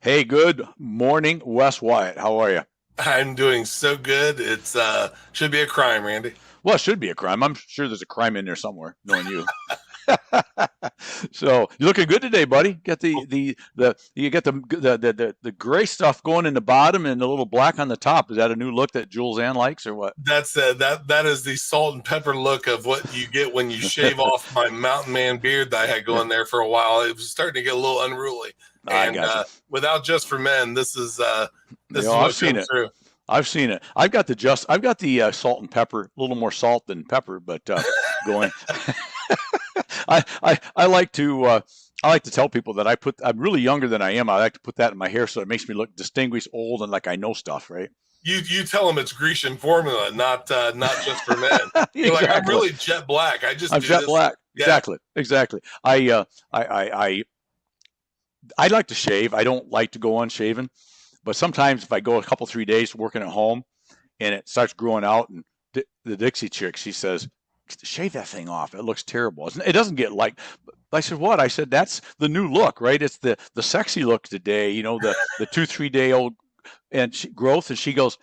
Hey, good morning, Wes Wyatt. How are you? I'm doing so good. It's should be a crime, Randy. Well, it should be a crime. I'm sure there's a crime in there somewhere, knowing you. So you're looking good today, buddy. Got the you got the gray stuff going in the bottom and the little black on the top. Is that a new look that Jules Ann likes or what? That's that is the salt and pepper look of what you get when you shave off my mountain man beard that I had going there for a while. It was starting to get a little unruly, I and got you. without Just for Men, this is I've what seen comes it. through. I've seen it. I've got the salt and pepper, a little more salt than pepper, but going. I like to tell people that I'm really younger than I am. I like to put that in my hair so it makes me look distinguished, old, and like I know stuff, right? You tell them it's Grecian formula, not Just for Men. You're like, I'm Exactly. really jet black. I just I'm do jet this. black. Yeah, Exactly. I like to shave. I don't like to go unshaven, but sometimes if I go a couple 3 days working at home and it starts growing out, and the Dixie chick, she says, shave that thing off. It looks terrible. It doesn't get like. I said, what? I said, that's the new look, right? It's the sexy look today. The 2 3 day old and growth. And she goes,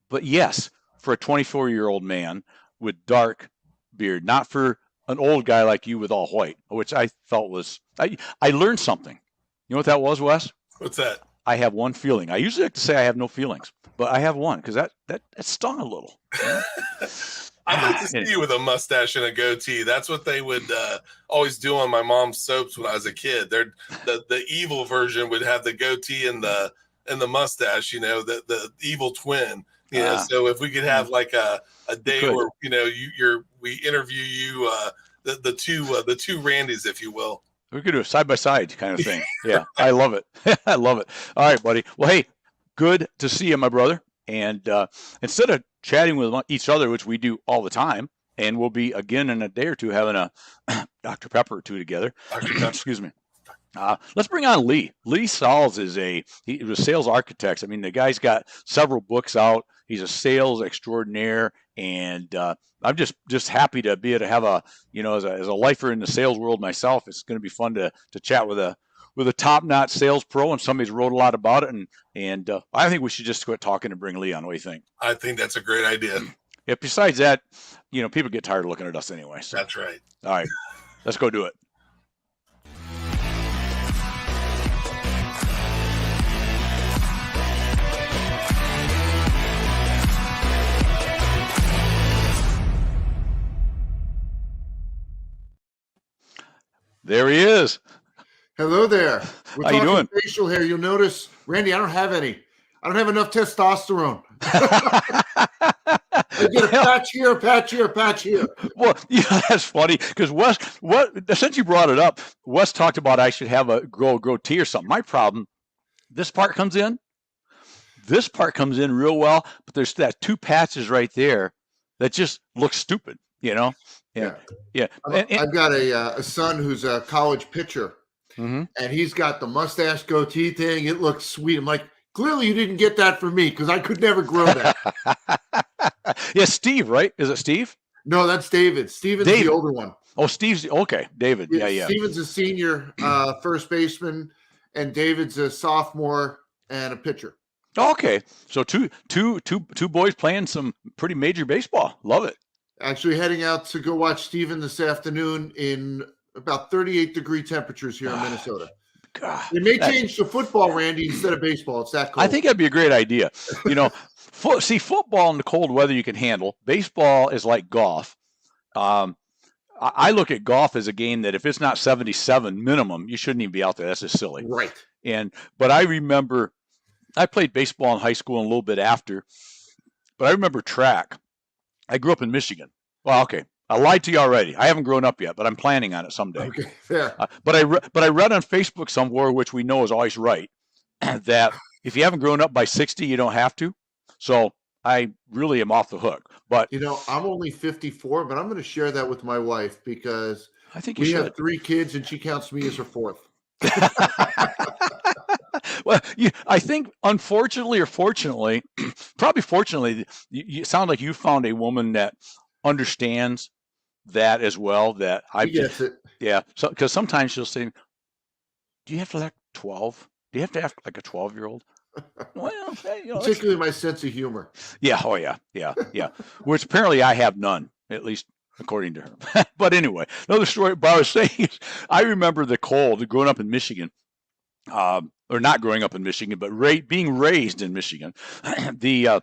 but yes, for a 24-year-old man with dark beard, not for an old guy like you with all white, which I felt was I learned something. You know what that was, Wes? what's that? I have one feeling. I usually like to say I have no feelings, but I have one because that stung a little. I'd like to see you with a mustache and a goatee. That's what they would always do on my mom's soaps when I was a kid. The evil version would have the goatee and the mustache. The evil twin. So if we could have like a day where we interview you, the two Randys, if you will. We could do a side by side kind of thing. Yeah, I love it. I love it. All right, buddy. Well, hey, good to see you, my brother. And instead of chatting with each other, which we do all the time, and we'll be again in a day or two having a Dr. Pepper or two together. Excuse me. Let's bring on Lee. Lee Salz he was sales architect. I mean, the guy's got several books out. He's a sales extraordinaire, and I'm just happy to be able to have as a lifer in the sales world myself. It's going to be fun to chat with a top-notch sales pro and somebody's wrote a lot about it. And I think we should just quit talking and bring Lee on. What do you think? I think that's a great idea. Yeah. Besides that, people get tired of looking at us anyway. So. That's right. All right, let's go do it. There he is. Hello there. We're How you doing? Facial hair. You'll notice, Randy, I don't have any. I don't have enough testosterone. I get a patch here, patch here, patch here. Well, that's funny because since you brought it up, Wes talked about I should have a goatee or something. My problem, this part comes in real well, but there's that two patches right there that just looks stupid, Yeah. I've got a son who's a college pitcher, and he's got the mustache goatee thing. It looks sweet. I'm like, clearly you didn't get that from me because I could never grow that. Yeah, Steve, right? Is it Steve? No, that's David. Steven's the older one. Oh, Steve's okay. David. Yeah. Steven's a senior first baseman, and David's a sophomore and a pitcher. Okay, so two boys playing some pretty major baseball. Love it. Actually heading out to go watch Steven this afternoon in about 38-degree temperatures here in Minnesota. God, they may change to football, Randy, instead of baseball. It's that cold. I think that'd be a great idea. Football in the cold weather you can handle. Baseball is like golf. I look at golf as a game that if it's not 77 minimum, you shouldn't even be out there. That's just silly. Right. But I remember I played baseball in high school and a little bit after, but I remember track. I grew up in Michigan. Well, okay. I lied to you already. I haven't grown up yet, but I'm planning on it someday. Okay, fair. But I read on Facebook somewhere, which we know is always right, that if you haven't grown up by 60, you don't have to. So I really am off the hook. But I'm only 54, but I'm going to share that with my wife because I think we have 3 kids and she counts me as her 4th. Well, I think unfortunately or fortunately, probably fortunately, you sound like you found a woman that understands that as well. That She gets it. Yeah. So because sometimes she'll say, "Do you have to elect 12?" Do you have to ask like a 12-year-old? Well, particularly my sense of humor. Yeah. Oh, yeah. Which apparently I have none, at least according to her. But anyway, another story. But I was saying is, I remember the cold growing up in Michigan, or not growing up in Michigan, but being raised in Michigan. The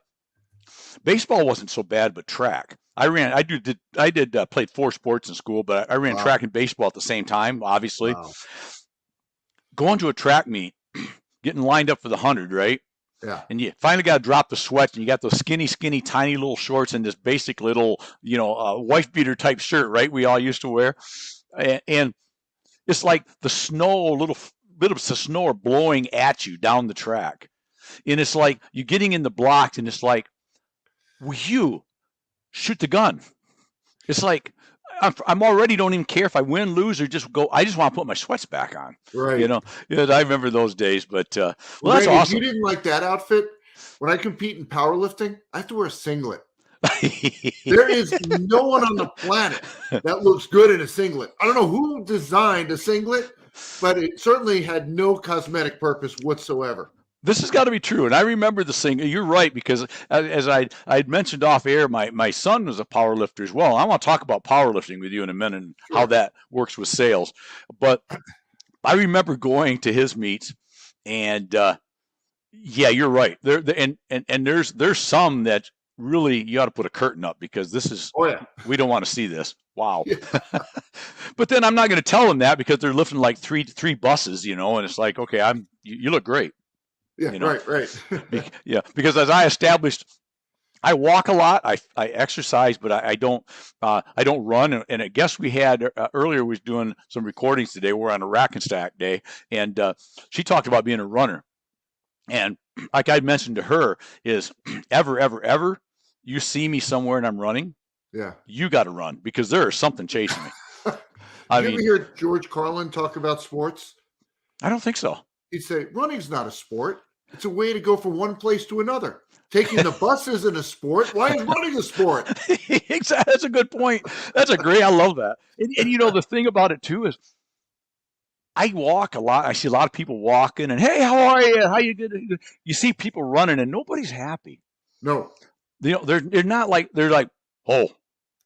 baseball wasn't so bad, but track. I played 4 sports in school, but I ran track and baseball at the same time, obviously. Wow. Going to a track meet, getting lined up for the 100, right? Yeah. And you finally got to drop the sweats, and you got those skinny, tiny little shorts and this basic little, wife beater type shirt, right? We all used to wear. And it's like the snow, a little bit of the snow are blowing at you down the track. And it's like you're getting in the blocks, and it's like, will you shoot the gun? It's like, I'm already don't even care if I win, lose, or just go. I just want to put my sweats back on. Right. I remember those days. But that's awesome. If you didn't like that outfit, when I compete in powerlifting, I have to wear a singlet. There is no one on the planet that looks good in a singlet. I don't know who designed a singlet, but it certainly had no cosmetic purpose whatsoever. This has got to be true. And I remember the thing. You're right, because as I'd mentioned off air, my son was a power lifter as well. I want to talk about powerlifting with you in a minute and how that works with sales. But I remember going to his meets, and yeah, you're right. And there's some that really you ought to put a curtain up, because this is we don't want to see this. Wow. Yeah. But then I'm not going to tell them that, because they're lifting like three buses, and it's like, okay, you look great. Yeah, right. Yeah, because as I established, I walk a lot, I exercise, but I don't run. And I guess we had earlier, we was doing some recordings today. We're on a rack and stack day, and she talked about being a runner. And like I mentioned to her, is ever you see me somewhere and I'm running, you got to run, because there is something chasing me. You ever hear George Carlin talk about sports? I don't think so. He'd say, running's not a sport. It's a way to go from one place to another. Taking the bus isn't a sport. Why is running a sport? Exactly. That's a good point. I love that. And the thing about it too is, I walk a lot. I see a lot of people walking, and hey, how are you? How you good? You see people running, and nobody's happy. No. They're not like, they're like, oh,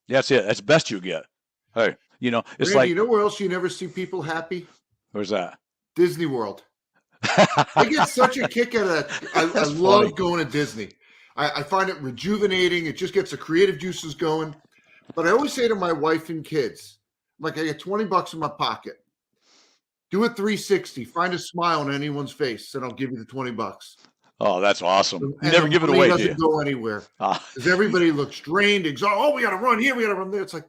that's it. That's the best you get. Hey, it's Randy, like, you know where else you never see people happy? Where's that? Disney World. I get such a kick out of that. I love going to Disney. I find it rejuvenating. It just gets the creative juices going. But I always say to my wife and kids, I get $20 in my pocket. Do a 360. Find a smile on anyone's face, and I'll give you the $20. Oh, that's awesome. You never give it away, do you? It doesn't go anywhere. Because everybody looks drained, exhausted. Oh, we got to run here. We got to run there. It's like,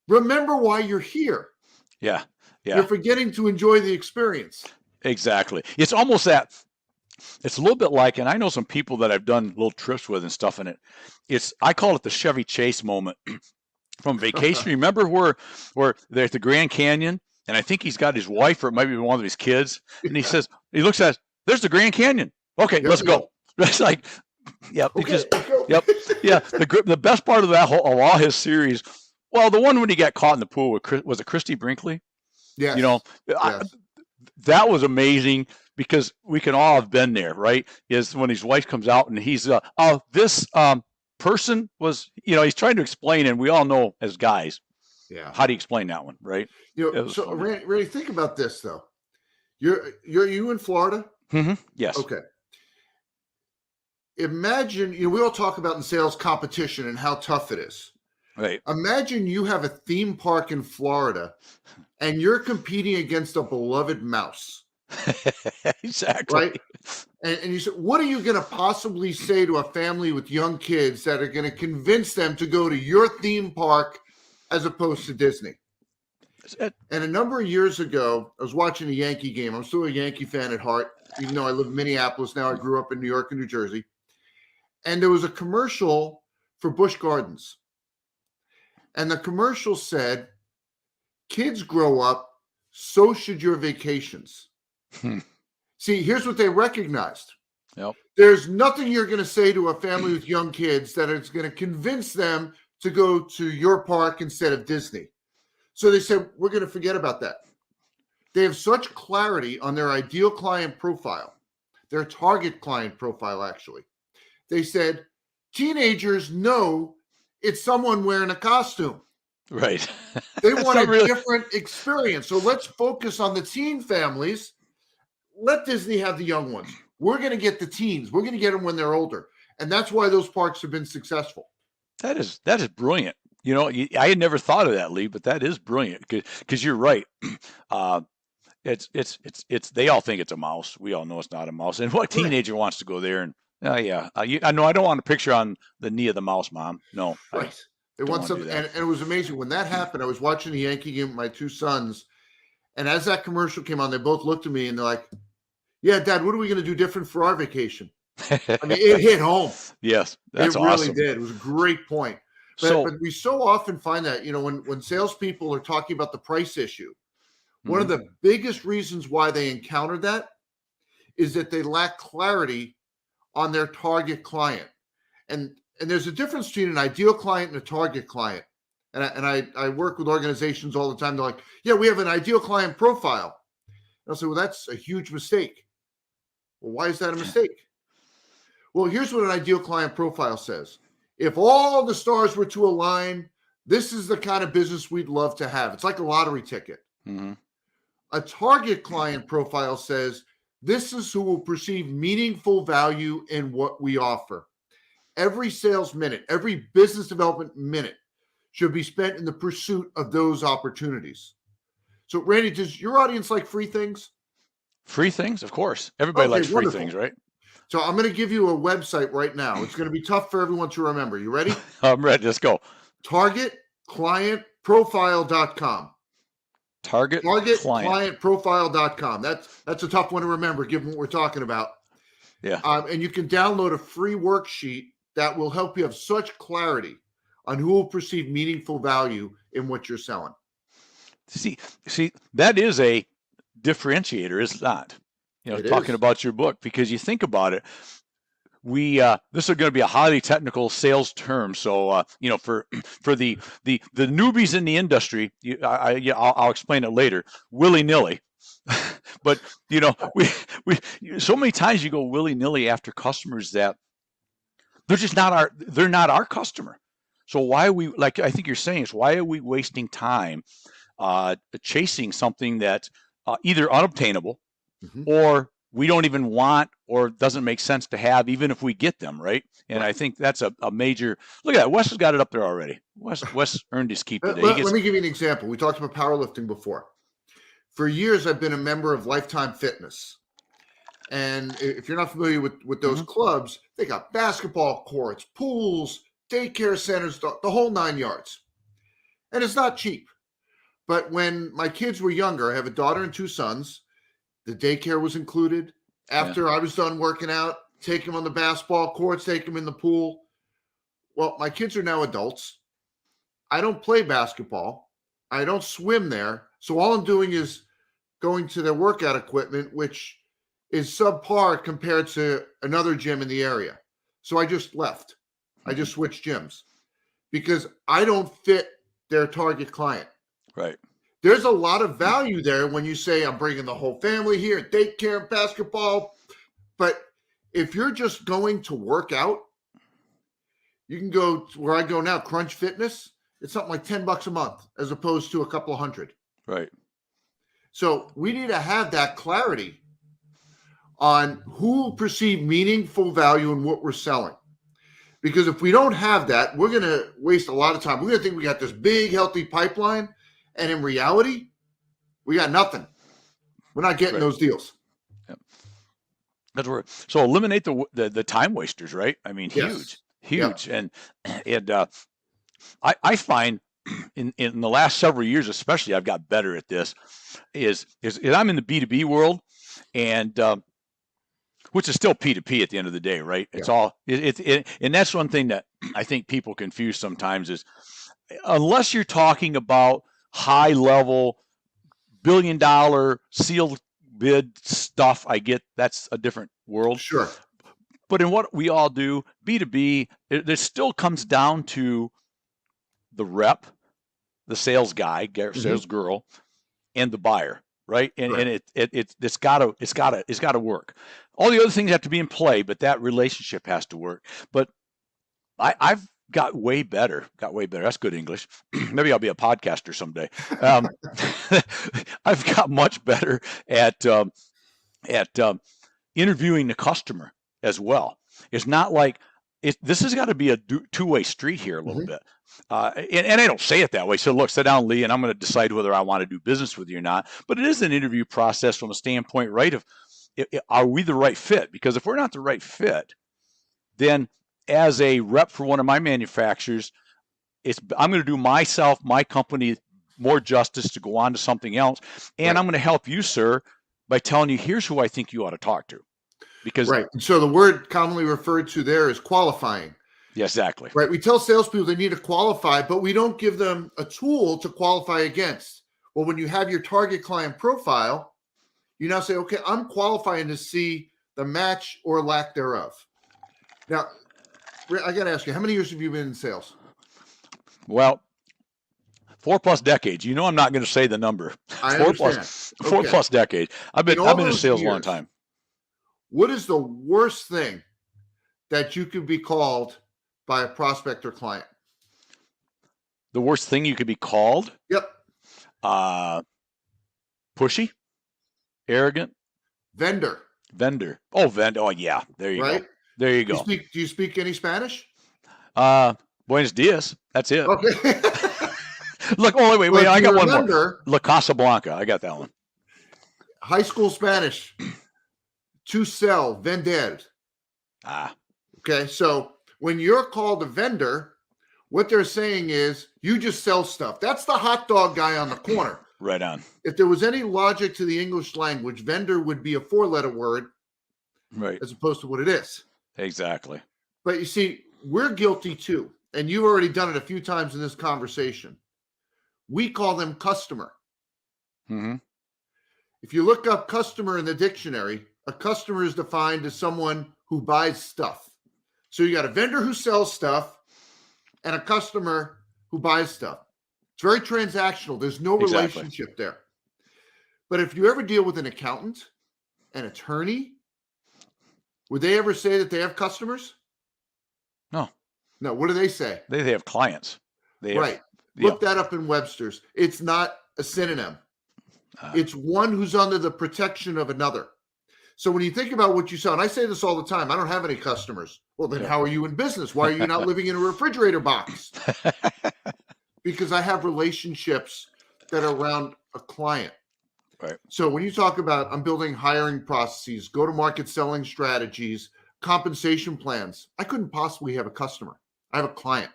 remember why you're here. Yeah. You're forgetting to enjoy the experience. Exactly. It's almost that. It's a little bit like, and I know some people that I've done little trips with and stuff in it. I call it the Chevy Chase moment from Vacation. Remember where they're at the Grand Canyon, and I think he's got his wife, or it might be one of his kids, and he says, he looks at us, there's the Grand Canyon. Okay, let's go. It's like, yeah, okay, yep, yeah. The best part of of all his series, well, the one when he got caught in the pool was it Christy Brinkley? Yeah. That was amazing, because we can all have been there, right? Is when his wife comes out and he's this person was, he's trying to explain, and we all know as guys, how do you explain that one, right? So Randy, think about this though. You in Florida? Mm-hmm. Yes. Okay. Imagine, we all talk about in sales competition and how tough it is. Right. Imagine you have a theme park in Florida and you're competing against a beloved mouse. Exactly. Right? And you said, what are you going to possibly say to a family with young kids that are going to convince them to go to your theme park as opposed to Disney? And a number of years ago, I was watching a Yankee game. I'm still a Yankee fan at heart, even though I live in Minneapolis now. I grew up in New York and New Jersey. And there was a commercial for Busch Gardens. And the commercial said, kids grow up, so should your vacations. See, here's what they recognized. Yep. There's nothing you're going to say to a family with young kids that is going to convince them to go to your park instead of Disney. So they said, we're going to forget about that. They have such clarity on their ideal client profile, their target client profile, actually. They said, teenagers know it's someone wearing a costume. Right. They want a different experience. So let's focus on the teen families. Let Disney have the young ones. We're going to get the teens. We're going to get them when they're older. And that's why those parks have been successful. That is brilliant. You know, I had never thought of that, Lee, but that is brilliant because you're right. It's they all think it's a mouse. We all know it's not a mouse. And what teenager wants to go there? And I know I don't want a picture on the knee of the mouse, Mom. No. Right. They want something. And it was amazing. When that happened, I was watching the Yankee game with my two sons. And as that commercial came on, they both looked at me and they're like, yeah, Dad, what are we going to do different for our vacation? I mean, it hit home. Yes, that's it awesome. Really did. It was a great point. But we so often find that, you know, when salespeople are talking about the price issue, one of the biggest reasons why they encounter that is that they lack clarity on their target client. And there's a difference between an ideal client and a target client. And I work with organizations all the time. They're like, yeah, we have an ideal client profile. And I'll say, well, that's a huge mistake. Well, why is that a mistake? Well, here's what an ideal client profile says. If all the stars were to align, this is the kind of business we'd love to have. It's like a lottery ticket. Mm-hmm. A target client profile says, this is who will perceive meaningful value in what we offer. Every sales minute, every business development minute should be spent in the pursuit of those opportunities. So, Randy, does your audience like free things? Free things? Of course. Everybody likes free things, right? So I'm going to give you a website right now. It's going to be tough for everyone to remember. You ready? I'm ready. Let's go. TargetClientProfile.com. TargetClientProfile.com. That's a tough one to remember, given what we're talking about. Yeah. And you can download a free worksheet that will help you have such clarity on who will perceive meaningful value in what you're selling. See, that is a differentiator, is it not? You know, talking about your book, because you think about it, this is going to be a highly technical sales term. So, you know, for the newbies in the industry, I'll explain it later, willy-nilly. But, you know, we so many times you go willy-nilly after customers that they're not our customer. So why are we, like I think you're saying, is why are we wasting time chasing something that's either unobtainable, or we don't even want, or doesn't make sense to have, even if we get them, right? And I think that's a major, look at that. Wes has got it up there already. Wes earned his keep today. Let me give you an example. We talked about powerlifting before. For years, I've been a member of Lifetime Fitness. And if you're not familiar with those clubs, they got basketball courts, pools, daycare centers, the whole 9 yards. And it's not cheap. But when my kids were younger, I have a daughter and two sons. The daycare was included. After I was done working out, take them on the basketball courts, take them in the pool. Well, my kids are now adults. I don't play basketball. I don't swim there. So all I'm doing is going to their workout equipment, which is subpar compared to another gym in the area. So I just left. I just switched gyms because I don't fit their target client. Right. There's a lot of value there when you say, I'm bringing the whole family here, daycare, basketball. But if you're just going to work out, you can go to where I go now, Crunch Fitness. It's something like $10 a month as opposed to a couple of hundred. Right. So we need to have that clarity on who will perceive meaningful value in what we're selling. Because if we don't have that, we're going to waste a lot of time. We're going to think we got this big, healthy pipeline. And in reality, we got nothing. We're not getting those deals. Yep. That's where. So eliminate the time wasters, right? I mean, huge. And I find in the last several years, especially, I've got better at this. Is I'm in the B2B world, and which is still P2P at the end of the day, right? It's all and that's one thing that I think people confuse sometimes is unless you're talking about high level billion-dollar sealed bid stuff, I get that's a different world. Sure. But in what we all do, B2B, it still comes down to the rep, the sales guy, sales girl, and the buyer. right? And it's got to work. All the other things have to be in play, but that relationship has to work. But I've got way better. That's good English. Maybe I'll be a podcaster someday. I've got much better at interviewing the customer as well. It's not like this has got to be a two-way street here a little bit. And I don't say it that way. So look, sit down, Lee, and I'm going to decide whether I want to do business with you or not. But it is an interview process from a standpoint, right, of are we the right fit? Because if we're not the right fit, then as a rep for one of my manufacturers, I'm going to do my company more justice to go on to something else. And I'm going to help you, sir, by telling you, here's who I think you ought to talk to. Because So the word commonly referred to there is qualifying. Yeah, exactly. Right. We tell salespeople they need to qualify, but we don't give them a tool to qualify against. Well, when you have your target client profile, you now say, okay, I'm qualifying to see the match or lack thereof. Now, I got to ask you, how many years have you been in sales? Well, 4+ decades. You know, I'm not going to say the number. I understand. 4+ decades. I've been in sales a long time. What is the worst thing that you could be called by a prospect or client? The worst thing you could be called? Yep. Pushy, arrogant, vendor. Oh, vendor. Oh, yeah. There you go. There you go. Do you speak any Spanish? Buenos dias. That's it. Okay. Look. Oh, wait. I got one more. La Casa Blanca. I got that one. High school Spanish. To sell, vender. Okay. So when you're called a vendor, what they're saying is you just sell stuff. That's the hot dog guy on the corner. Right on. If there was any logic to the English language, vendor would be a 4-letter word, right, as opposed to what it is. Exactly. But you see, we're guilty too, and you've already done it a few times in this conversation. We call them customer. Mm-hmm. If you look up customer in the dictionary, a customer is defined as someone who buys stuff. So you got a vendor who sells stuff and a customer who buys stuff. It's very transactional. There's no relationship there. But if you ever deal with an accountant, an attorney, would they ever say that they have customers? No. No. What do they say? They have clients. Look that up in Webster's. It's not a synonym. It's one who's under the protection of another. So when you think about what you sell, and I say this all the time, I don't have any customers. Well, then how are you in business? Why are you not living in a refrigerator box? Because I have relationships that are around a client. Right. So when you talk about I'm building hiring processes, go-to-market selling strategies, compensation plans, I couldn't possibly have a customer. I have a client.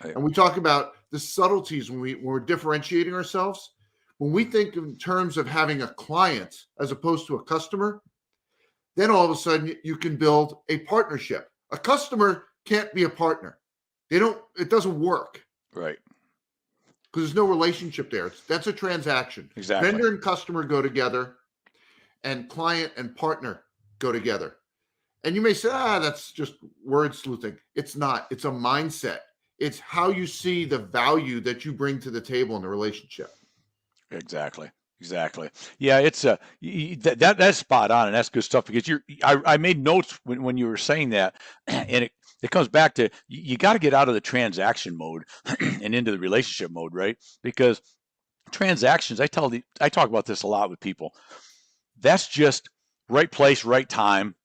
Right. And we talk about the subtleties when we're differentiating ourselves. When we think in terms of having a client as opposed to a customer, then all of a sudden you can build a partnership. A customer can't be a partner. It doesn't work. Right. Because there's no relationship there. That's a transaction. Exactly. Vendor and customer go together, and client and partner go together. And you may say, that's just word sleuthing. It's not. It's a mindset. It's how you see the value that you bring to the table in the relationship. Exactly. Yeah, it's that's spot on, and that's good stuff, because I made notes when you were saying that, and it comes back to you got to get out of the transaction mode and into the relationship mode, right? Because transactions, I talk about this a lot with people. That's just right place, right time.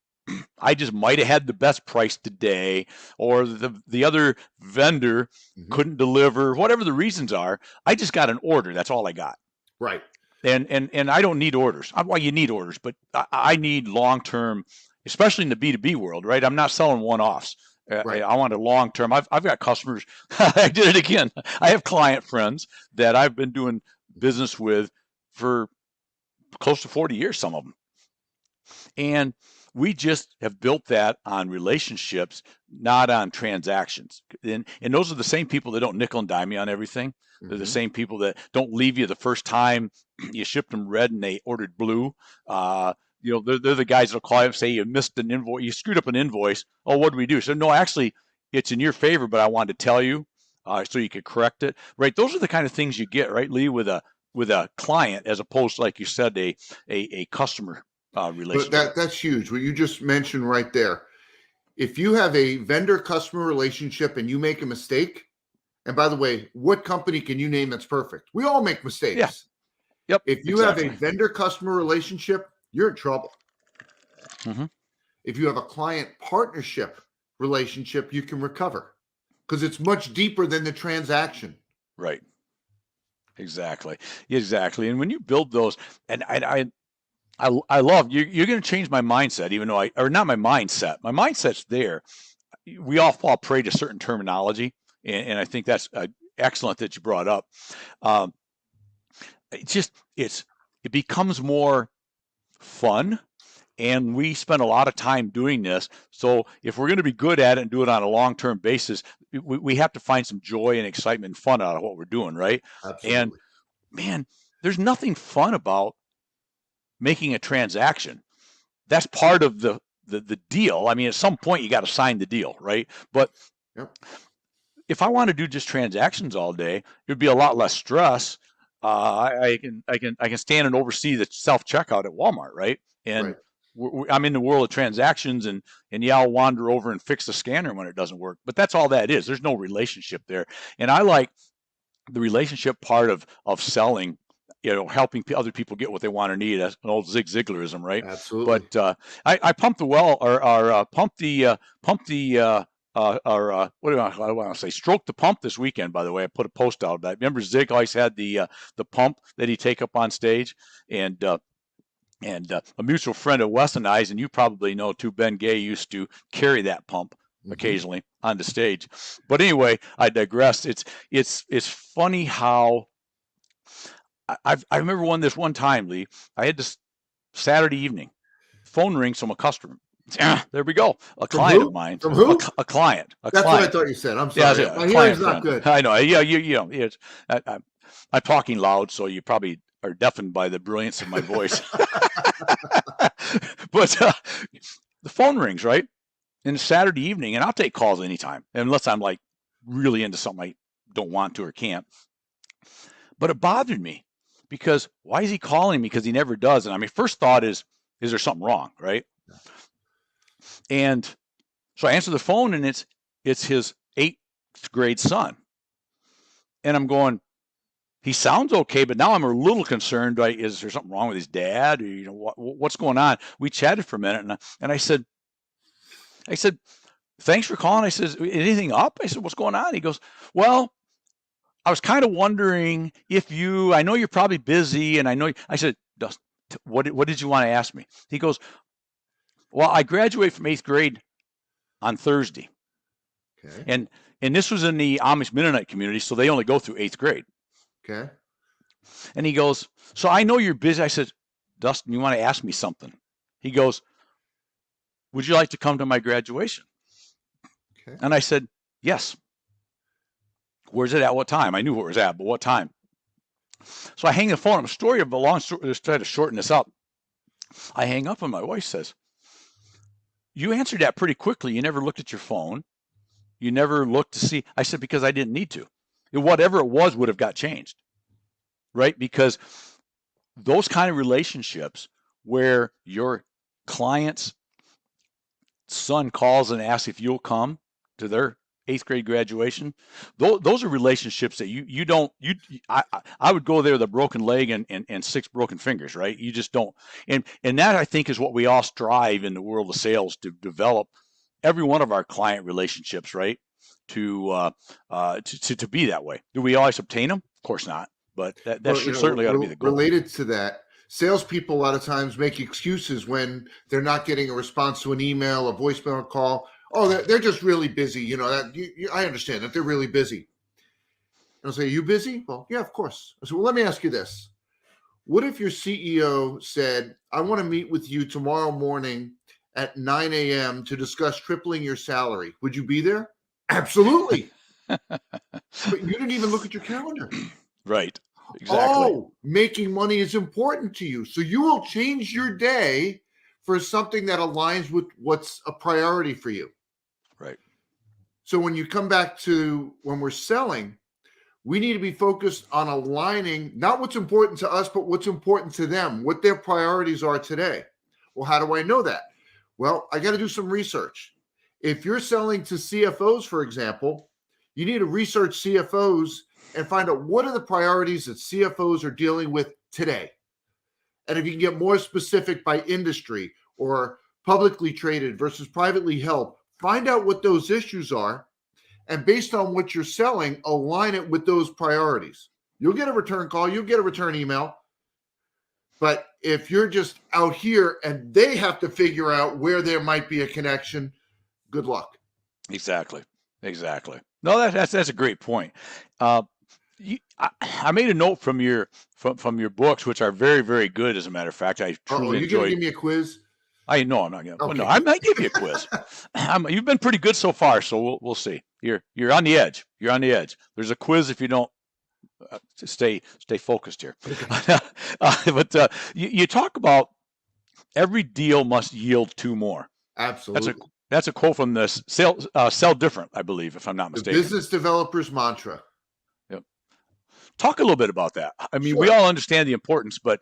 I just might have had the best price today, or the other vendor couldn't deliver, whatever the reasons are. I just got an order. That's all I got. Right. And I don't need orders. Well, you need orders, but I need long-term, especially in the B2B world, right? I'm not selling one-offs. Right. I want a long-term. I've got customers. I did it again. I have client friends that I've been doing business with for close to 40 years, some of them. And we just have built that on relationships, not on transactions. And those are the same people that don't nickel and dime you on everything. They're the same people that don't leave you the first time you shipped them red and they ordered blue. They're the guys that'll call you and say you missed an invoice, you screwed up an invoice. Oh, what do we do? So no, actually, it's in your favor, but I wanted to tell you so you could correct it. Right? Those are the kind of things you get, right, Lee, with a a client as opposed to, like you said, a customer relationship. But that's huge. What you just mentioned right there. If you have a vendor-customer relationship and you make a mistake, and by the way, what company can you name that's perfect? We all make mistakes. Yeah. Yep. If you have a vendor-customer relationship, you're in trouble. Mm-hmm. If you have a client partnership relationship, you can recover because it's much deeper than the transaction. Right. Exactly. And when you build those, and I love you're going to change my mindset, even though not my mindset. My mindset's there. We all fall prey to certain terminology, and I think that's excellent that you brought up. It becomes more fun, and we spend a lot of time doing this. So if we're going to be good at it and do it on a long-term basis, we have to find some joy and excitement and fun out of what we're doing, right? Absolutely. And man, there's nothing fun about making a transaction. That's part of the deal. I mean, at some point you got to sign the deal, right? But if I want to do just transactions all day, it would be a lot less stress. I can stand and oversee the self-checkout at Walmart, right? And I'm in the world of transactions, and I'll wander over and fix the scanner when it doesn't work. But that's all that is. There's no relationship there. And I like the relationship part of selling, helping other people get what they want or need. That's an old Zig Ziglarism, right? Absolutely. But I pump the well, or pump the what do I want to say? Stroke the pump this weekend. By the way, I put a post out about it. Remember, Zig always had the pump that he'd take up on stage, and a mutual friend of Wes and I's, and you probably know too, Ben Gay used to carry that pump occasionally on the stage. But anyway, I digress. It's funny how I remember this one time, Lee. I had this Saturday evening, phone rings from a customer. There we go. A client of mine. From who? A client. That's what I thought you said. I'm sorry. Yeah, my hearing's not good. I know. Yeah, I'm talking loud, so you probably are deafened by the brilliance of my voice. But the phone rings, right? And it's Saturday evening, and I'll take calls anytime, unless I'm like really into something I don't want to or can't. But it bothered me because why is he calling me? Because he never does. And I mean, first thought is there something wrong, right? And so I answer the phone, and it's his 8th grade son. And I'm going, he sounds okay, but now I'm a little concerned. Is there something wrong with his dad? Or, what's going on? We chatted for a minute, and I said, thanks for calling. I said, anything up? I said, what's going on? He goes, well, I was kind of wondering if I know you're probably busy, and I said, Dustin, what did you want to ask me? He goes, well, I graduate from 8th grade on Thursday. Okay. And this was in the Amish Mennonite community, so they only go through 8th grade. Okay. And he goes, so I know you're busy. I said, Dustin, you want to ask me something? He goes, would you like to come to my graduation? Okay. And I said, yes. Where's it at? What time? I knew where it was at, but what time? So I hang the phone up. A story of a long story. Let's try to shorten this up. I hang up, and my wife says, you answered that pretty quickly. You never looked at your phone. You never looked to see. I said, because I didn't need to. Whatever it was would have got changed, right? Because those kind of relationships where your client's son calls and asks if you'll come to their 8th grade graduation, those are relationships that I would go there with a broken leg and 6 broken fingers, right? You just don't. And that, I think, is what we all strive in the world of sales to develop every one of our client relationships, right? To be that way. Do we always obtain them? Of course not. But that certainly ought to be the goal. Related to that, salespeople a lot of times make excuses when they're not getting a response to an email, a voicemail call. Oh, they're just really busy. I understand that they're really busy. And I'll say, you busy? Well, yeah, of course. I said, well, let me ask you this. What if your CEO said, I want to meet with you tomorrow morning at 9 a.m. to discuss tripling your salary? Would you be there? Absolutely. But you didn't even look at your calendar. Right. Exactly. Oh, making money is important to you. So you will change your day for something that aligns with what's a priority for you. Right. So when you come back to when we're selling, We need to be focused on aligning not what's important to us, but what's important to them, what their priorities are today. Well, how do I know that? Well, I got to do some research. If you're selling to CFOs, for example, you need to research CFOs and find out what are the priorities that CFOs are dealing with today. And if you can get more specific by industry or publicly traded versus privately held, find out what those issues are. And based on what you're selling, align it with those priorities. You'll get a return call, you'll get a return email. But if you're just out here and they have to figure out where there might be a connection, good luck. Exactly. No, that's a great point. I made a note from your books, which are very, very good. As a matter of fact, I truly enjoyed. You're going to give me a quiz? I know I'm not going to. Okay. No, I might give you a quiz. You've been pretty good so far, so we'll see. You're on the edge. You're on the edge. There's a quiz if you don't stay focused here. Okay. But you talk about every deal must yield two more. Absolutely. That's a quote from the Sell Different, I believe, if I'm not mistaken. The business developer's mantra. Yep. Talk a little bit about that. I mean, we all understand the importance, but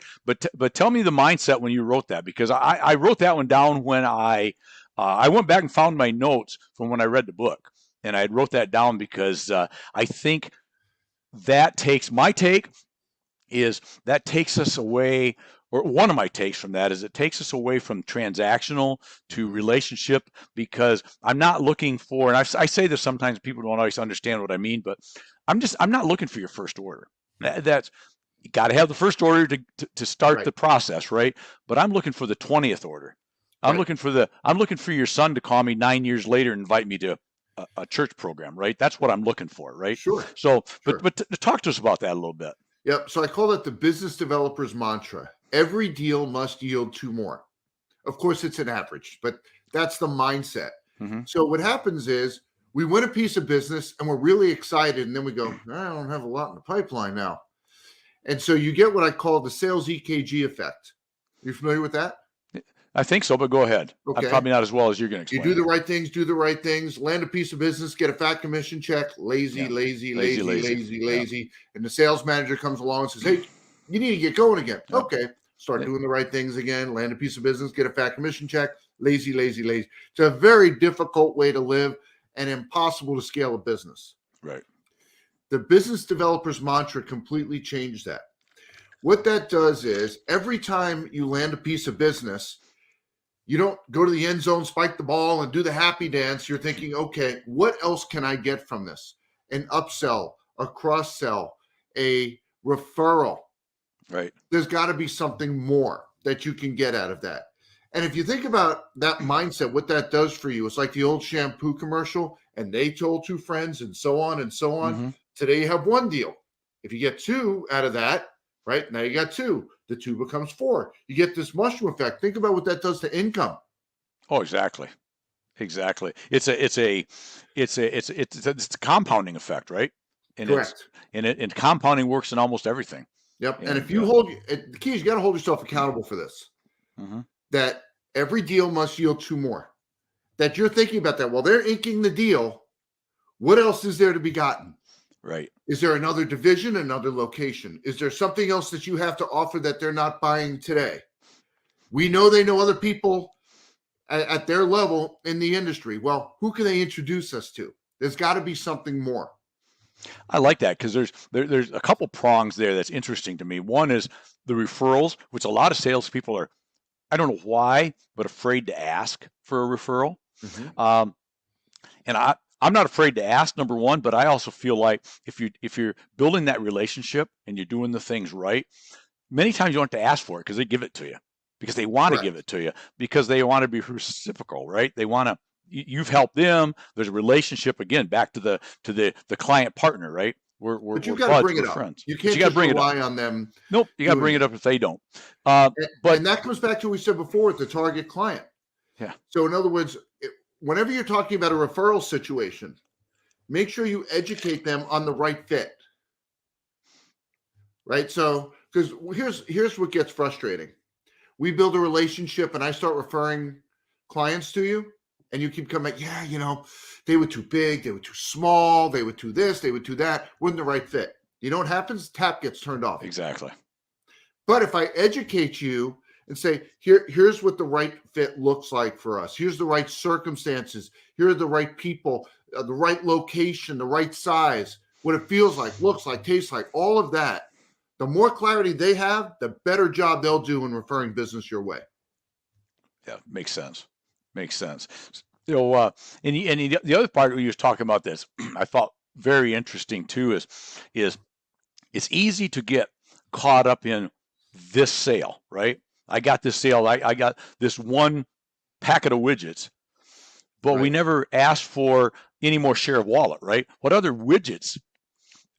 tell me the mindset when you wrote that, because I wrote that one down when I went back and found my notes from when I read the book, and I wrote that down because I think that takes us away. Or one of my takes from that is it takes us away from transactional to relationship, because I'm not looking for, and I say this sometimes, people don't always understand what I mean, but I'm not looking for your first order. That's, you got to have the first order to start the process, right? But I'm looking for the 20th order. I'm looking for your son to call me 9 years later and invite me to a church program, right? That's what I'm looking for, right? Sure. So, but talk to us about that a little bit. Yep. So I call it the business developer's mantra. Every deal must yield two more. Of course, it's an average, but that's the mindset. Mm-hmm. So what happens is we win a piece of business and we're really excited. And then we go, I don't have a lot in the pipeline now. And so you get what I call the sales EKG effect. You familiar with that? I think so, but go ahead. Okay. I'm probably not as well as you're going to explain. You do the right things, land a piece of business, get a fat commission check, lazy. And the sales manager comes along and says, hey, you need to get going again. Yep. Okay. Start doing the right things again, land a piece of business, get a fat commission check, lazy. It's a very difficult way to live and impossible to scale a business. Right. The business developer's mantra completely changed that. What that does is every time you land a piece of business, you don't go to the end zone, spike the ball, and do the happy dance. You're thinking, okay, what else can I get from this? An upsell, a cross-sell, a referral. Right. There's got to be something more that you can get out of that. And if you think about that mindset, what that does for you, it's like the old shampoo commercial, and they told two friends and so on and so on. Mm-hmm. Today you have one deal. If you get two out of that, right, now you got two. The two becomes four. You get this mushroom effect. Think about what that does to income. Oh, exactly. It's a compounding effect, right? And correct. And compounding works in almost everything. Yep. And if you the key is you got to hold yourself accountable for this. Mm-hmm. That every deal must yield two more. That you're thinking about that while they're inking the deal. What else is there to be gotten? Right. Is there another division, another location? Is there something else that you have to offer that they're not buying today? We know they know other people at their level in the industry. Well, who can they introduce us to? There's got to be something more. I like that because there's a couple prongs there that's interesting to me. One is the referrals, which a lot of salespeople are, I don't know why, but afraid to ask for a referral. Mm-hmm. And I'm not afraid to ask, number one, but I also feel like if you're building that relationship and you're doing the things right, many times you don't have to ask for it because they give it to you, because they want to give it to you, because they want to be reciprocal, right? They want to. You've helped them. There's a relationship again, back to the client partner, right? But you got to bring it up. Friends. You can't just rely on them. Nope, you got to bring it up if they don't. But that comes back to what we said before with the target client. Yeah. So in other words, whenever you're talking about a referral situation, make sure you educate them on the right fit. Right? So, because here's what gets frustrating. We build a relationship and I start referring clients to you. and you keep coming back, they were too big, they were too small, they were too this, they were too that, wasn't the right fit. You know what happens? Tap gets turned off. Exactly. But if I educate you and say, here's what the right fit looks like for us. Here's the right circumstances. Here are the right people, the right location, the right size, what it feels like, looks like, tastes like, all of that. The more clarity they have, the better job they'll do in referring business your way. Yeah, makes sense. Makes sense. So, and the other part we was talking about this, I thought very interesting too, is it's easy to get caught up in this sale, right? I got this sale. I got this one packet of widgets, but we never asked for any more share of wallet, right? What other widgets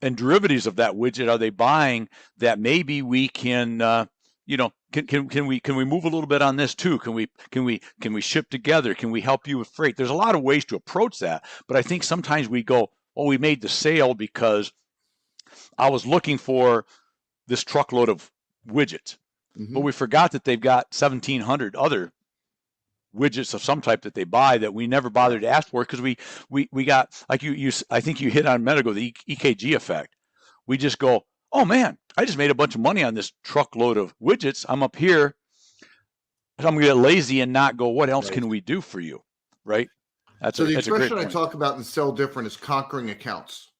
and derivatives of that widget are they buying that maybe we can, can we move a little bit on this too? Can we ship together? Can we help you with freight? There's a lot of ways to approach that, but I think sometimes we go, oh, we made the sale because I was looking for this truckload of widgets, but we forgot that they've got 1,700 other widgets of some type that they buy that we never bothered to ask for because we got, like you I think you hit on a minute ago, the EKG effect. We just go, oh man, I just made a bunch of money on this truckload of widgets. I'm up here. I'm going to get lazy and not go, what else can we do for you? Right? So the expression I talk about in Sell Different is conquering accounts.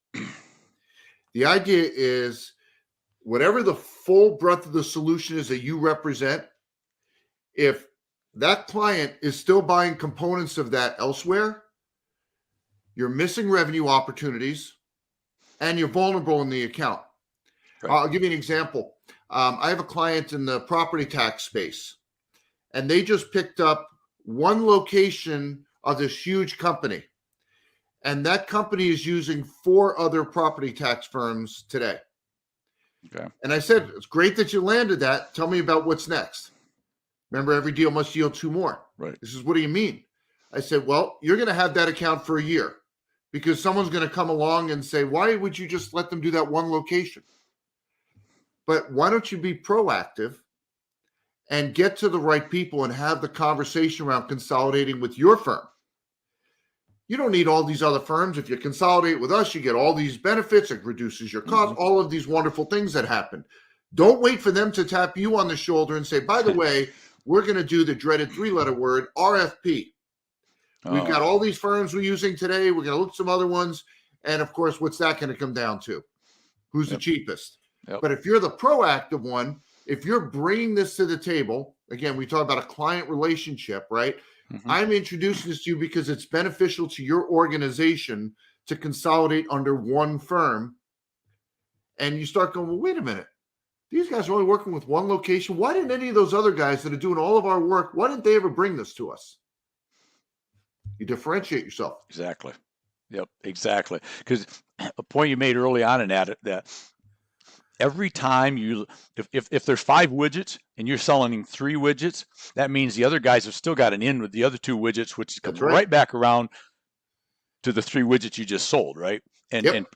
The idea is whatever the full breadth of the solution is that you represent, if that client is still buying components of that elsewhere, you're missing revenue opportunities and you're vulnerable in the account. Right. I'll give you an example. I have a client in the property tax space, and they just picked up one location of this huge company. And that company is using 4 other property tax firms today. Okay. And I said, it's great that you landed that. Tell me about what's next. Remember, every deal must yield 2 more. Right. This is, what do you mean? I said, well, you're going to have that account for a year because someone's going to come along and say, why would you just let them do that one location? But why don't you be proactive and get to the right people and have the conversation around consolidating with your firm? You don't need all these other firms. If you consolidate with us, you get all these benefits. It reduces your cost, all of these wonderful things that happen. Don't wait for them to tap you on the shoulder and say, by the way, we're going to do the dreaded 3-letter word, RFP. We've got all these firms we're using today. We're going to look at some other ones. And of course, what's that going to come down to? Who's the cheapest? Yep. But if you're the proactive one, if you're bringing this to the table, again, we talk about a client relationship, right? I'm introducing this to you because it's beneficial to your organization to consolidate under one firm. And you start going, well, wait a minute. These guys are only working with one location. Why didn't any of those other guys that are doing all of our work, why didn't they ever bring this to us? You differentiate yourself. Exactly. Yep, exactly. Because a point you made early on in that every time if there's 5 widgets and you're selling 3 widgets, that means the other guys have still got an in with the other 2 widgets, which comes right back around to the 3 widgets you just sold, right? And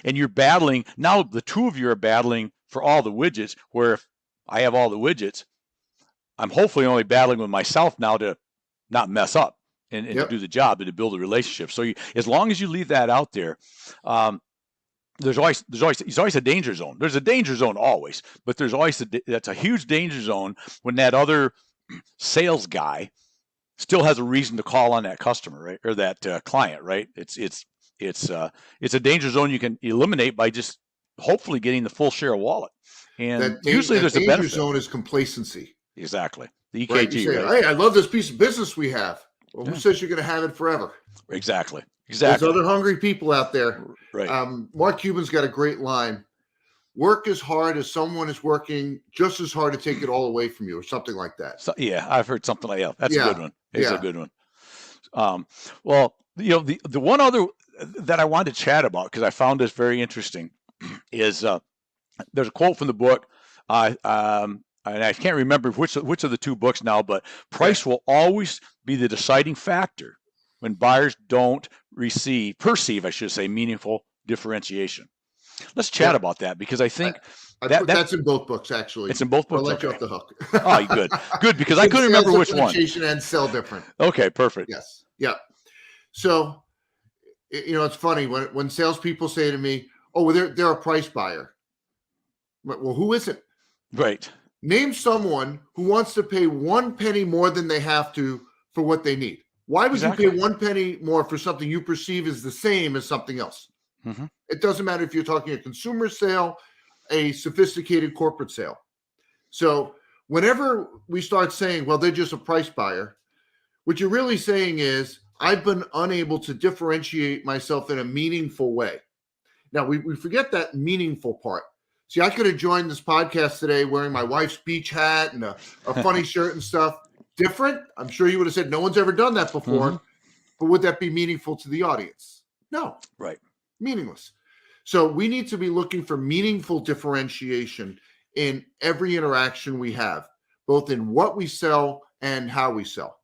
you're battling now. The 2 of you are battling for all the widgets. Where if I have all the widgets, I'm hopefully only battling with myself now to not mess up and to do the job and to build a relationship. So as long as you leave that out there. There's always a danger zone. There's a danger zone always, but there's always that's a huge danger zone when that other sales guy still has a reason to call on that customer, right, or that client, right? It's a danger zone you can eliminate by just hopefully getting the full share of wallet. And usually there's a benefit. Danger zone is complacency. Exactly. The EKG. Right? You say, hey, I love this piece of business we have. Well, who says you're going to have it forever? Exactly. There's other hungry people out there. Right. Mark Cuban's got a great line. Work as hard as someone is working just as hard to take it all away from you, or something like that. So, I've heard something like that. That's a good one. It's a good one. Well, the one other that I wanted to chat about, because I found this very interesting, is there's a quote from the book. And I can't remember which of the 2 books now, but price will always be the deciding factor when buyers don't perceive, I should say, meaningful differentiation. Let's chat about that, because I think that's in both books, actually. It's in both books. I'll let you off the hook. Oh, good, because I couldn't remember which one. Differentiation and Sell Different. Okay, perfect. Yes. Yeah. So, it's funny when salespeople say to me, "Oh, well, they're a price buyer." Well, who isn't? Right. Name someone who wants to pay 1 penny more than they have to for what they need. Why would you pay 1 penny more for something you perceive as the same as something else? Mm-hmm. It doesn't matter if you're talking a consumer sale, a sophisticated corporate sale. So whenever we start saying, well, they're just a price buyer, what you're really saying is, I've been unable to differentiate myself in a meaningful way. Now, we forget that meaningful part. See, I could have joined this podcast today wearing my wife's beach hat and a funny shirt and stuff. Different? I'm sure you would have said, no one's ever done that before. Mm-hmm. But would that be meaningful to the audience? No. Right. Meaningless. So we need to be looking for meaningful differentiation in every interaction we have, both in what we sell and how we sell.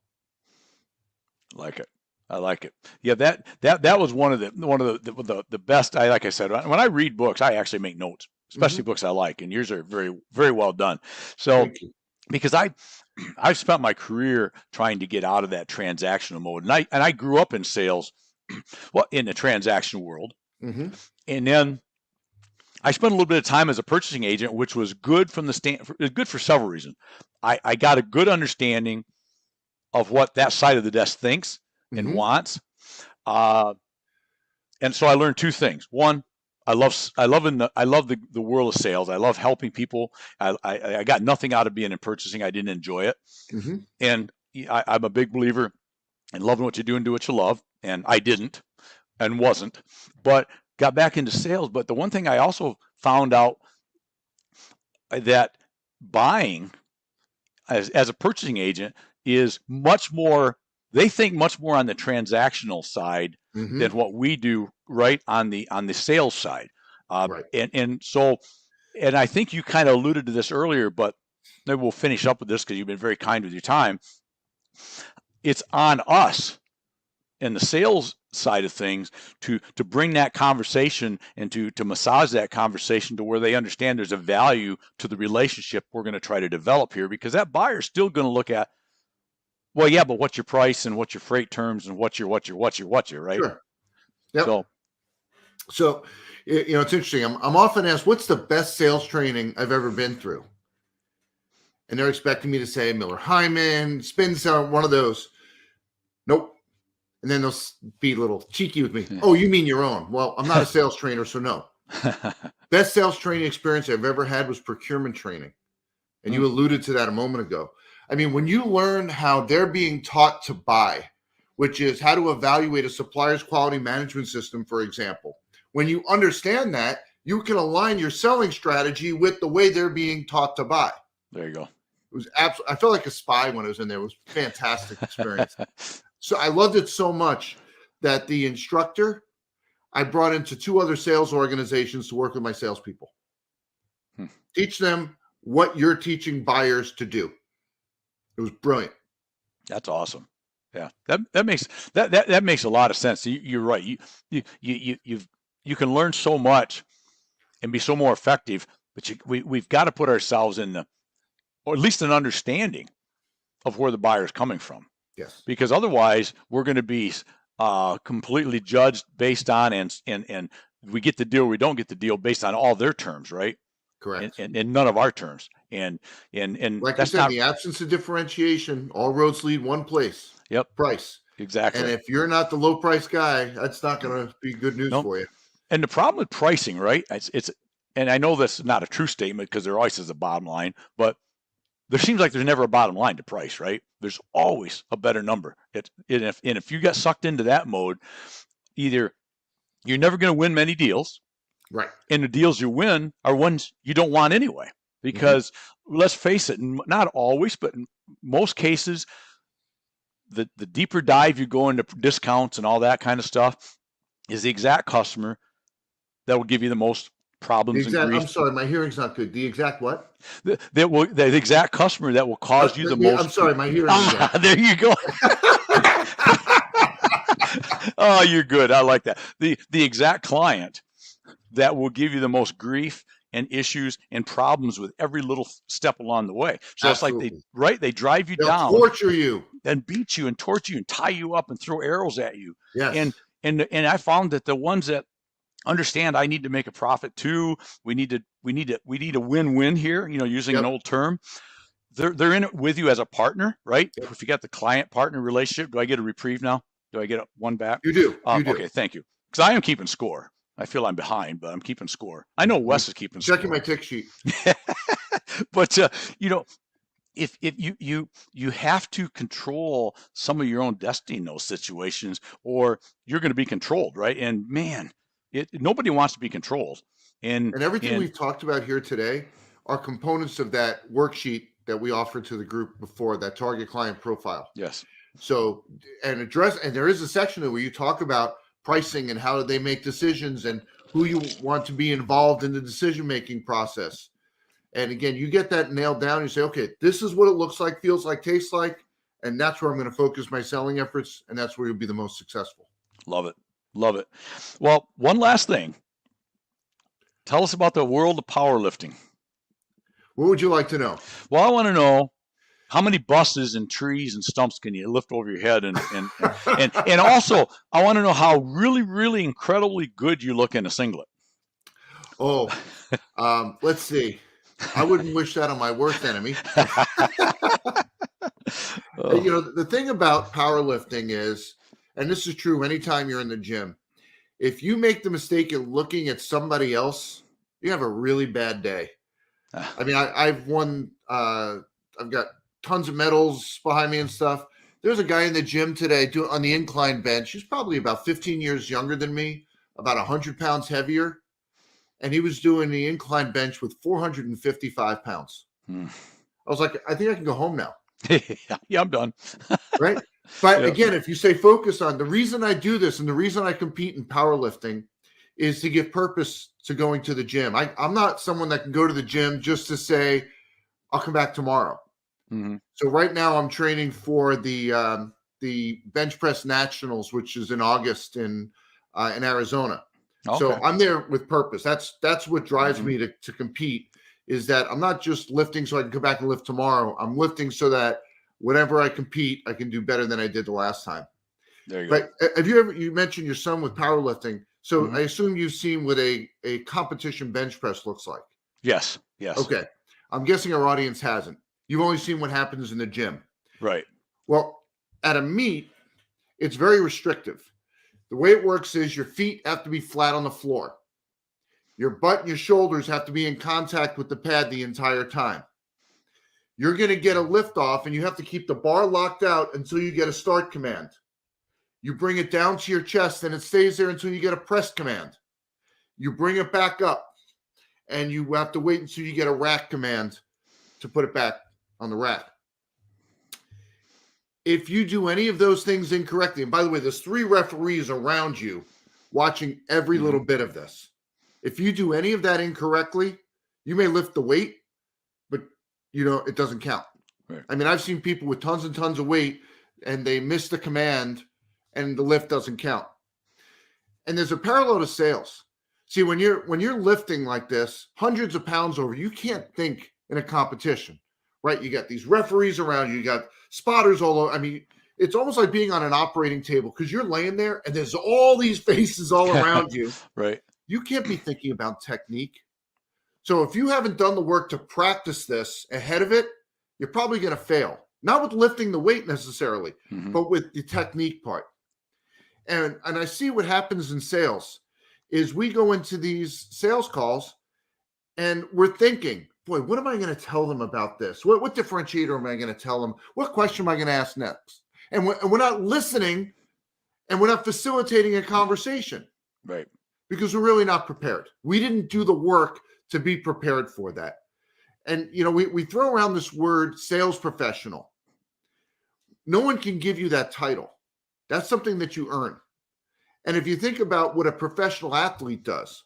I like it. Yeah, that was one of the best. Like I said, when I read books, I actually make notes, especially mm-hmm. books I like, and yours are very, very well done. So because I've spent my career trying to get out of that transactional mode, and I grew up in sales, well, in the transaction world, mm-hmm. and then I spent a little bit of time as a purchasing agent, which was good good for several reasons. I got a good understanding of what that side of the desk thinks and mm-hmm. wants, and so I learned two things. One, I love the world of sales. I love helping people. I got nothing out of being in purchasing. I didn't enjoy it, mm-hmm. and I'm a big believer in loving what you do and do what you love. And I didn't, and wasn't, but got back into sales. But the one thing I also found out that buying as a purchasing agent is much more. They think much more on the transactional side mm-hmm. than what we do, right, on the sales side. Right. And I think you kind of alluded to this earlier, but maybe we'll finish up with this because you've been very kind with your time. It's on us in the sales side of things to bring that conversation and to massage that conversation to where they understand there's a value to the relationship we're going to try to develop here, because that buyer's still going to look at, well, yeah, but what's your price and what's your freight terms and what's your, right? Sure. Yep. So, it's interesting. I'm often asked, what's the best sales training I've ever been through? And they're expecting me to say Miller Hyman, Spin Cell, one of those. Nope. And then they'll be a little cheeky with me. Oh, you mean your own? Well, I'm not a sales trainer, so no. Best sales training experience I've ever had was procurement training. And you alluded to that a moment ago. I mean, when you learn how they're being taught to buy, which is how to evaluate a supplier's quality management system, for example, when you understand that, you can align your selling strategy with the way they're being taught to buy. There you go. It was absolutely. I felt like a spy when I was in there. It was a fantastic experience. So I loved it so much that the instructor, I brought into 2 other sales organizations to work with my salespeople. Teach them what you're teaching buyers to do. It was brilliant. That's awesome. Yeah, that makes a lot of sense. You're right. You can learn so much and be so more effective, but we've got to put ourselves in or at least an understanding of where the buyer is coming from. Yes. Because otherwise, we're going to be completely judged based on and we get the deal, or we don't get the deal based on all their terms, right? Correct. And none of our terms. And like I said, the absence of differentiation, all roads lead one place. Yep. Price. Exactly. And if you're not the low price guy, that's not going to be good news for you. And the problem with pricing, right? It's and I know that's not a true statement because there always is a bottom line, but there seems like there's never a bottom line to price, right? There's always a better number. And if you get sucked into that mode, either you're never going to win many deals, right? And the deals you win are ones you don't want anyway. Because let's face it, not always, but in most cases, the deeper dive you go into discounts and all that kind of stuff is the exact customer that will give you the most problems and grief. I'm sorry, my hearing's not good. The exact what? The exact customer that will cause you the most. I'm sorry, my hearing is bad. There you go. Oh, you're good. I like that. The exact client that will give you the most grief and issues and problems with every little step along the way. So Absolutely. it's like they drive you They'll down, torture you, and beat you and torture you and tie you up and throw arrows at you. Yes. And I found that the ones that understand I need to make a profit too, we need a win-win here, using an old term. They're in it with you as a partner, right? Yep. If you got the client-partner relationship, do I get a reprieve now? Do I get one back? You do. You do. Okay, thank you. Because I am keeping score. I feel I'm behind, but I'm keeping score. I know Wes is keeping score. Checking my tick sheet. But if you have to control some of your own destiny in those situations, or you're going to be controlled, right? And man, nobody wants to be controlled. And everything we've talked about here today are components of that worksheet that we offered to the group before, that target client profile. Yes. So, and there is a section there where you talk about pricing and how they make decisions and who you want to be involved in the decision-making process. And again, you get that nailed down. You say, okay, this is what it looks like, feels like, tastes like, and that's where I'm going to focus my selling efforts, and that's where you'll be the most successful. Love it. Love it. Well, one last thing. Tell us about the world of powerlifting. What would you like to know? Well, I want to know, how many buses and trees and stumps can you lift over your head? And also, I want to know how really, really incredibly good you look in a singlet. Oh, let's see. I wouldn't wish that on my worst enemy. The thing about powerlifting is, and this is true anytime you're in the gym, if you make the mistake of looking at somebody else, you have a really bad day. I mean, I've won, I've got tons of medals behind me and stuff. There's a guy in the gym today on the incline bench. He's probably about 15 years younger than me, about 100 pounds heavier. And he was doing the incline bench with 455 pounds. I was like, I think I can go home now. Yeah, I'm done. Right? But again, if you say focus on the reason I do this and the reason I compete in powerlifting is to give purpose to going to the gym. I'm not someone that can go to the gym just to say, I'll come back tomorrow. Mm-hmm. So right now I'm training for the bench press nationals, which is in August in Arizona. Okay. So I'm there with purpose. That's what drives me to compete, is that I'm not just lifting so I can come back and lift tomorrow. I'm lifting so that whenever I compete, I can do better than I did the last time. There you go. But have you mentioned your son with powerlifting. So I assume you've seen what a competition bench press looks like. Yes. Okay. I'm guessing our audience hasn't. You've only seen what happens in the gym. Right. Well, at a meet, it's very restrictive. The way it works is your feet have to be flat on the floor. Your butt and your shoulders have to be in contact with the pad the entire time. You're going to get a lift off, and you have to keep the bar locked out until you get a start command. You bring it down to your chest, and it stays there until you get a press command. You bring it back up, and you have to wait until you get a rack command to put it back on the rack. If you do any of those things incorrectly, and by the way, there's 3 referees around you watching every little bit of this. If you do any of that incorrectly, you may lift the weight, but it doesn't count. Right. I mean, I've seen people with tons and tons of weight, and they miss the command, and the lift doesn't count. And there's a parallel to sales. See, when you're lifting like this, hundreds of pounds over, you can't think in a competition, right? You got these referees around you, you got spotters all over. I mean, it's almost like being on an operating table, because you're laying there and there's all these faces all around you. Right. You can't be thinking about technique. So if you haven't done the work to practice this ahead of it, you're probably going to fail. Not with lifting the weight necessarily, but with the technique part. And I see what happens in sales is we go into these sales calls and we're thinking, boy, what am I going to tell them about this? What differentiator am I going to tell them? What question am I going to ask next? And we're not listening, and we're not facilitating a conversation. Right. Because we're really not prepared. We didn't do the work to be prepared for that. And, we throw around this word sales professional. No one can give you that title. That's something that you earn. And if you think about what a professional athlete does,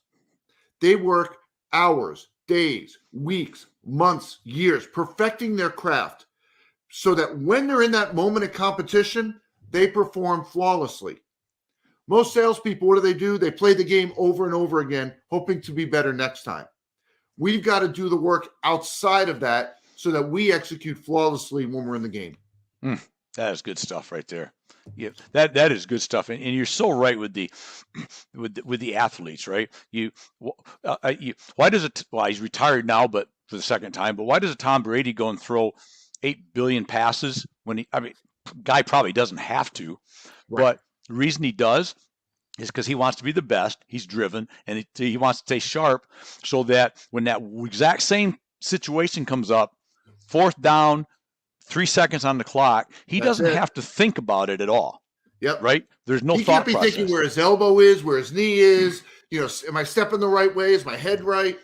they work hours, days, weeks, months, years, perfecting their craft so that when they're in that moment of competition, they perform flawlessly. Most salespeople, what do? They play the game over and over again, hoping to be better next time. We've got to do the work outside of that so that we execute flawlessly when we're in the game. That is good stuff right there. Yeah, that is good stuff, and you're so right with the athletes, right? Why does it? Well, he's retired now, but for the second time. But why does a Tom Brady go and throw 8 billion passes when guy probably doesn't have to, Right. but the reason he does is because he wants to be the best. He's driven, and he wants to stay sharp, so that when that exact same situation comes up, 4th down, 3 seconds on the clock, he doesn't have to think about it at all. Yep. Right? There's no he thought process. He can't be process. thinking where his elbow is, where his knee is. Am I stepping the right way? Is my head right?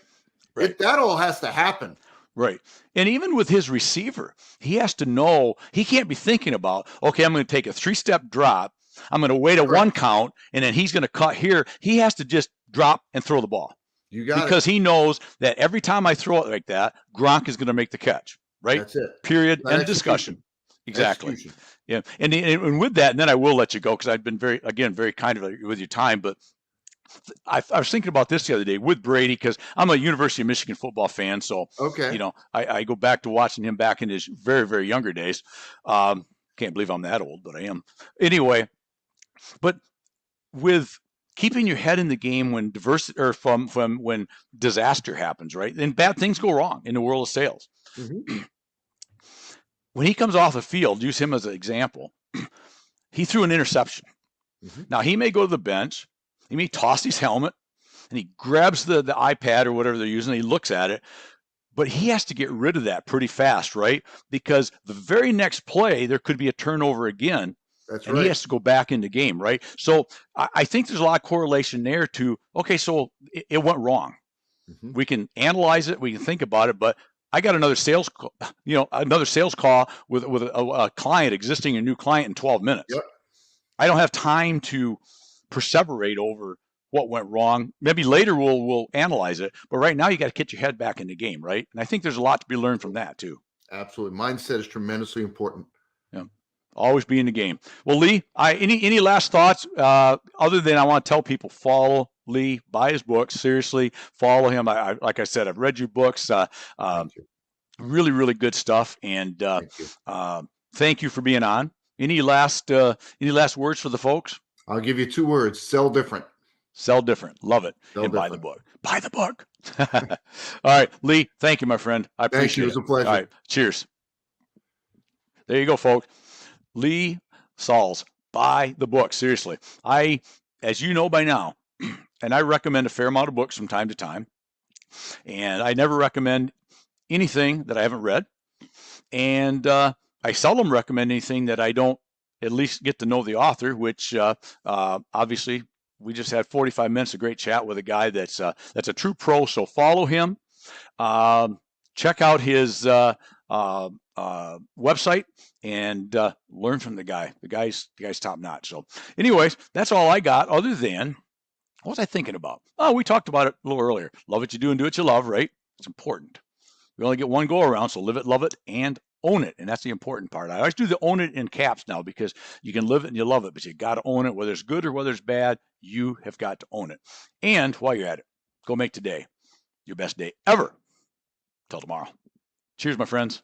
Right. That all has to happen. Right. And even with his receiver, he has to know, he can't be thinking about, okay, I'm going to take a 3-step drop. I'm going to wait a 1 count, and then he's going to cut here. He has to just drop and throw the ball. You got because he knows that every time I throw it like that, Gronk is going to make the catch. Right? That's it. Period. End of discussion. Exactly. Execution. Yeah. And with that, and then I will let you go because I've been very kind with your time. But I was thinking about this the other day with Brady because I'm a University of Michigan football fan. So, I go back to watching him back in his very, very younger days. Can't believe I'm that old, but I am. Anyway, but with keeping your head in the game when when disaster happens, right? And bad things go wrong in the world of sales. Mm-hmm. When he comes off the field, use him as an example. He threw an interception. Mm-hmm. Now, he may go to the bench. He may toss his helmet, and he grabs the iPad or whatever they're using, and he looks at it. But he has to get rid of that pretty fast, right? Because the very next play, there could be a turnover again. That's and right. He has to go back in the game, right? So I think there's a lot of correlation there to, okay, so it went wrong. Mm-hmm. We can analyze it. We can think about it, but I got another sales call, with a client, existing a new client in 12 minutes. Yep. I don't have time to perseverate over what went wrong. Maybe later we'll analyze it, but right now you got to get your head back in the game, right? And I think there's a lot to be learned from that too. Absolutely. Mindset is tremendously important. Yeah. Always be in the game. Well, Lee, any last thoughts other than I want to tell people follow Lee, buy his books. Seriously, follow him. Like I said, I've read your books. Really, really good stuff. And thank you for being on. Any last words for the folks? I'll give you 2 words: sell different. Sell different. Love it. Sell and different. Buy the book. Buy the book. All right, Lee. Thank you, my friend. I appreciate it. It was a pleasure. All right. Cheers. There you go, folks. Lee Salz. Buy the book. Seriously. As you know by now, and I recommend a fair amount of books from time to time, and I never recommend anything that I haven't read, and I seldom recommend anything that I don't at least get to know the author, which obviously we just had 45 minutes of great chat with a guy that's a true pro. So follow him, check out his website, and learn from the guy. The guy's top notch. So anyways, that's all I got other than, what was I thinking about? Oh, we talked about it a little earlier. Love what you do and do what you love, right? It's important. We only get one go around, so live it, love it, and own it. And that's the important part. I always do the own it in caps now because you can live it and you love it, but you got to own it. Whether it's good or whether it's bad, you have got to own it. And while you're at it, go make today your best day ever. Till tomorrow. Cheers, my friends.